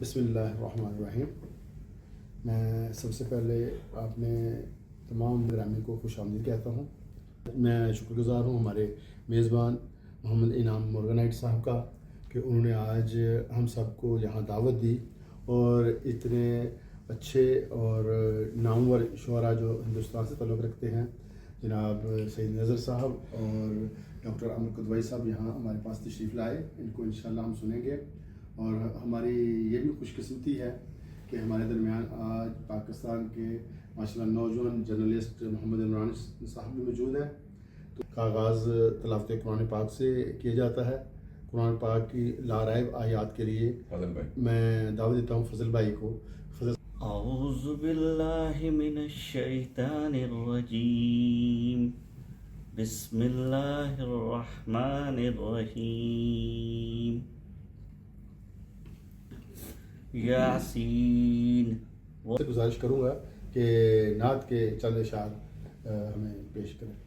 بسم اللہ الرحمن الرحیم۔ میں سب سے پہلے آپ نے تمام گرامی کو خوش آمدید کہتا ہوں۔ میں شکر گزار ہوں ہمارے میزبان محمد انعام مورگنائٹ صاحب کا کہ انہوں نے آج ہم سب کو یہاں دعوت دی اور اتنے اچھے اور نامور شعراء جو ہندوستان سے تعلق رکھتے ہیں، جناب سید نظر صاحب اور ڈاکٹر عامر قدوائی صاحب یہاں ہمارے پاس تشریف لائے۔ ان کو انشاءاللہ ہم سنیں گے، اور ہماری یہ بھی خوش قسمتی ہے کہ ہمارے درمیان آج پاکستان کے ماشاءاللہ نوجوان جرنلسٹ محمد عمران صاحب بھی موجود ہیں۔ تو کا آغاز تلاوت قرآن پاک سے کیا جاتا ہے۔ قرآن پاک کی لارائب آیات کے لیے میں دعوت دیتا ہوں فضل بھائی کو۔ فضل اعوذ باللہ من الشیطان الرجیم، بسم اللہ الرحمن الرحیم، یاسین۔ سے گزارش کروں گا کہ نعت کے چند اشعار ہمیں پیش کریں۔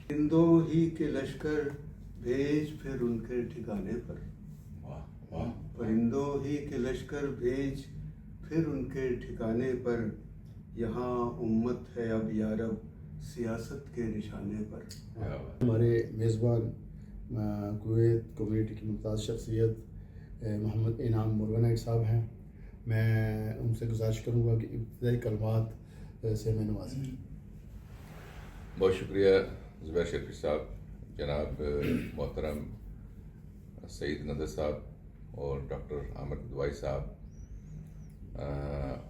پرندوں ہی کے لشکر بھیج پھر ان کے ٹھکانے پر، پرندوں ہی کے لشکر بھیج پھر ان کے ٹھکانے پر، یہاں امت ہے اب یارب سیاست کے نشانے پر۔ ہمارے میزبان کویت کمیونٹی کی ممتاز شخصیت محمد انعام مورگنائٹ صاحب ہیں۔ میں ان سے گزارش کروں گا کہ ابتدائی کلمات سے میں نوازیں۔ بہت شکریہ زبیر شرفی صاحب، جناب محترم سعید نظر صاحب اور ڈاکٹر عامر قدوائی صاحب،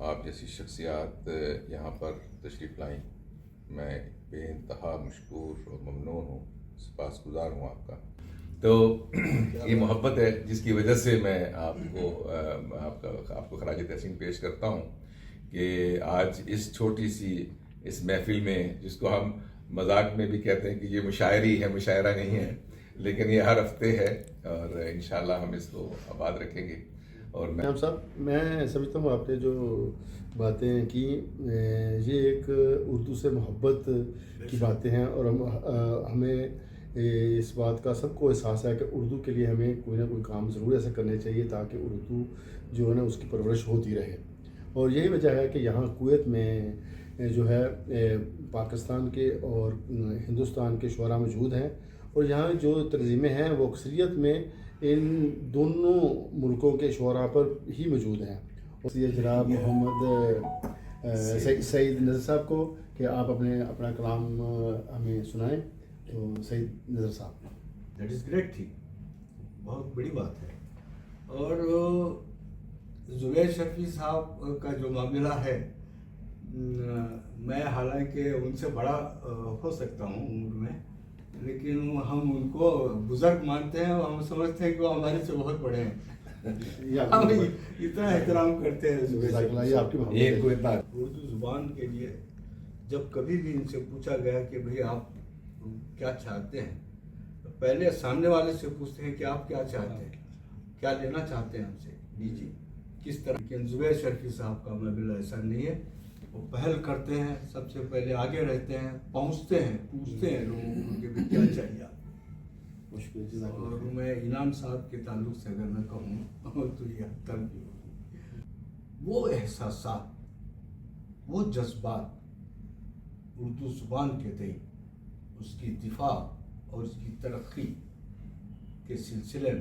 آپ جیسی شخصیات یہاں پر تشریف لائیں، میں بے انتہا مشکور اور ممنون ہوں، سپاسگزار ہوں آپ کا۔ تو یہ محبت ہے جس کی وجہ سے میں آپ کو خراج تحسین پیش کرتا ہوں کہ آج اس چھوٹی سی اس محفل میں، جس کو ہم مذاق میں بھی کہتے ہیں کہ یہ مشاعری ہے، مشاعرہ نہیں ہے، لیکن یہ ہر ہفتے ہے اور انشاءاللہ ہم اس کو آباد رکھیں گے۔ اور میں سمجھتا ہوں آپ نے جو باتیں کی یہ ایک اردو سے محبت کی باتیں ہیں، اور ہمیں اس بات کا سب کو احساس ہے کہ اردو کے لیے ہمیں کوئی نہ کوئی کام ضرور ایسا کرنے چاہیے تاکہ اردو جو ہے نا اس کی پرورش ہوتی رہے۔ اور یہی وجہ ہے کہ یہاں کویت میں جو ہے پاکستان کے اور ہندوستان کے شعراء موجود ہیں، اور یہاں جو تنظیمیں ہیں وہ اکثریت میں ان دونوں ملکوں کے شعراء پر ہی موجود ہیں۔ اور یہ جناب محمد سعید نظر صاحب کو کہ آپ اپنا کلام ہمیں سنائیں۔ تو سعید نظر صاحب۔ دیٹ از گریٹ تھنگ، بہت بڑی بات ہے۔ اور زبیر شرفی صاحب کا جو معاملہ ہے، میں حالانکہ ان سے بڑا ہو سکتا ہوں عمر میں، لیکن ہم ان کو بزرگ مانتے ہیں اور ہم سمجھتے ہیں کہ وہ ہمارے سے بہت بڑے ہیں۔ ہم اتنا احترام کرتے ہیں زبیر شرفی صاحب۔ اردو زبان کے لیے جب کبھی بھی ان سے پوچھا گیا کہ بھئی آپ کیا چاہتے ہیں، تو پہلے سامنے والے سے پوچھتے ہیں کہ آپ کیا چاہتے ہیں، کیا لینا چاہتے ہیں ہم سے، لیجیے کس طرح۔ لیکن زبیر شرفی صاحب کا معاملہ ایسا نہیں ہے، وہ پہل کرتے ہیں، سب سے پہلے آگے رہتے ہیں، پہنچتے ہیں، پوچھتے ہیں لوگوں کو کہ کیا چاہیے آپ۔ اور میں انعام صاحب کے تعلق سے اگر نہ کہوں تو یہ تنگ بھی ہوگی۔ وہ احساسات، وہ جذبات اردو زبان کے تئیں، اس کی دفاع اور اس کی ترقی کے سلسلے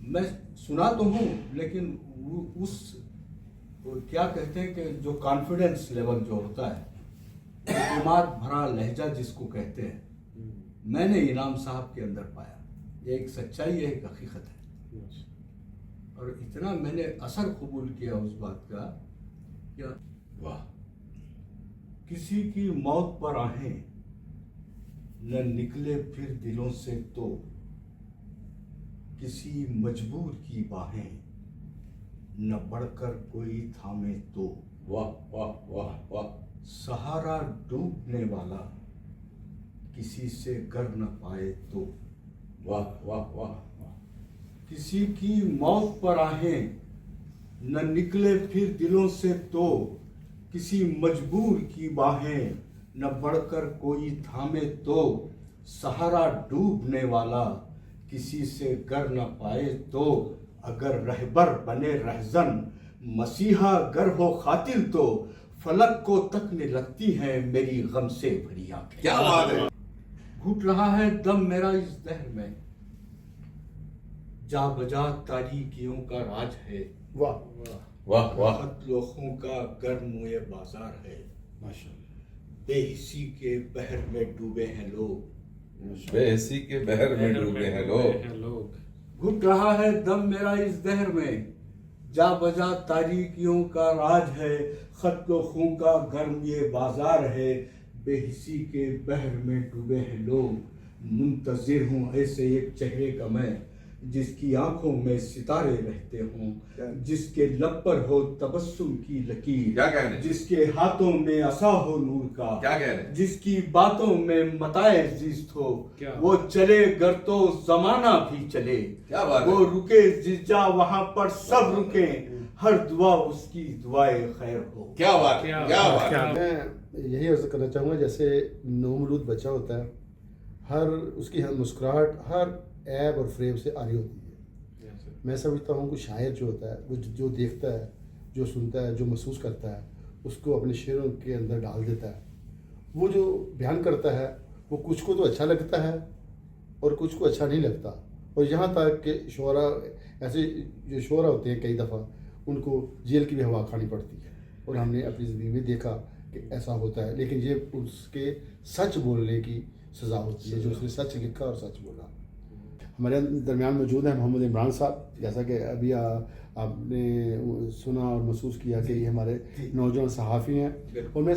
میں سنا تو ہوں، لیکن اس کیا کہتے ہیں کہ جو کانفیڈنس لیول جو ہوتا ہے، اعتماد بھرا لہجہ جس کو کہتے ہیں، میں نے انعام صاحب کے اندر پایا۔ یہ ایک سچائی ہے، ایک حقیقت ہے، اور اتنا میں نے اثر قبول کیا اس بات کا کہ واہ، کسی کی موت پر آہیں نہ نکلے پھر دلوں سے تو، کسی مجبور کی باہیں نہ بڑھ کر کوئی تھامے تو، واہ واہ واہ واہ، سہارا ڈوبنے والا کسی سے گر نہ پائے تو، واہ واہ واہ واہ، کسی کی موت پر آہیں نہ نکلے پھر دلوں سے تو، کسی مجبور کی باہیں نہ بڑھ کر کوئی تھامے تو، سہارا ڈوبنے والا کسی سے گر نہ پائے تو، اگر رہبر بنے رہزن، مسیحا گر ہو قاتل تو فلک کو تکنے لگتی ہیں میری غم سے بھری آنکھیں۔ کیا بات ہے! گھٹ رہا ہے دم میرا اس دہر میں، جا بجا تاریکیوں کا راج ہے، واہ واہ واہ! قتل و خون کا گرم یہ بازار ہے، ماشاءاللہ، بے حسی کے بحر میں ڈوبے ہیں لوگ، بے حسی کے بحر میں ڈوبے ہیں لوگ۔ گھٹ رہا ہے دم میرا اس دہر میں، جا بجا تاریکیوں کا راج ہے، قتل و خون کا گرم یہ بازار ہے، بے حسی کے بحر میں ڈوبے ہیں لوگ، منتظر ہوں ایسے ایک چہرے کا میں، جس کی آنکھوں میں ستارے رہتے ہوں، جس کے لب پر ہو تبسم کی لکیر، کیا کہہ رہے ہیں؟ جس کے ہاتھوں میں عصا ہو نور کا، کیا کہہ رہے ہیں؟ جس کی باتوں میں متاع زیست ہو، وہ چلے گر تو زمانہ بھی چلے، کیا بات ہے! وہ رکے جس جا وہاں پر سب رکیں، ہر دعا اس کی دعائے خیر ہو۔ کیا بات ہے! کیا بات ہے! میں یہی عرض کرنا چاہوں گا، جیسے نومولود بچہ ہوتا ہے، ہر اس کی مسکراہٹ ہر عیب اور فریب سے آری ہوتی ہے۔ میں سمجھتا ہوں کہ شاعر جو ہوتا ہے وہ جو دیکھتا ہے، جو سنتا ہے، جو محسوس کرتا ہے، اس کو اپنے شعروں کے اندر ڈال دیتا ہے۔ وہ جو بیان کرتا ہے وہ کچھ کو تو اچھا لگتا ہے اور کچھ کو اچھا نہیں لگتا، اور یہاں تک کہ شعراء ایسے جو شعراء ہوتے ہیں کئی دفعہ ان کو جیل کی بھی ہوا کھانی پڑتی ہے، اور ہم نے اپنی زندگی میں دیکھا کہ ایسا ہوتا ہے، لیکن یہ اس کے سچ بولنے کی سزا ہوتی ہے، جو اس نے سچ لکھا اور سچ بولا۔ ہمارے درمیان موجود ہیں محمد عمران صاحب، جیسا کہ ابھی آپ نے سنا اور محسوس کیا کہ یہ ہمارے نوجوان صحافی ہیں، اور میں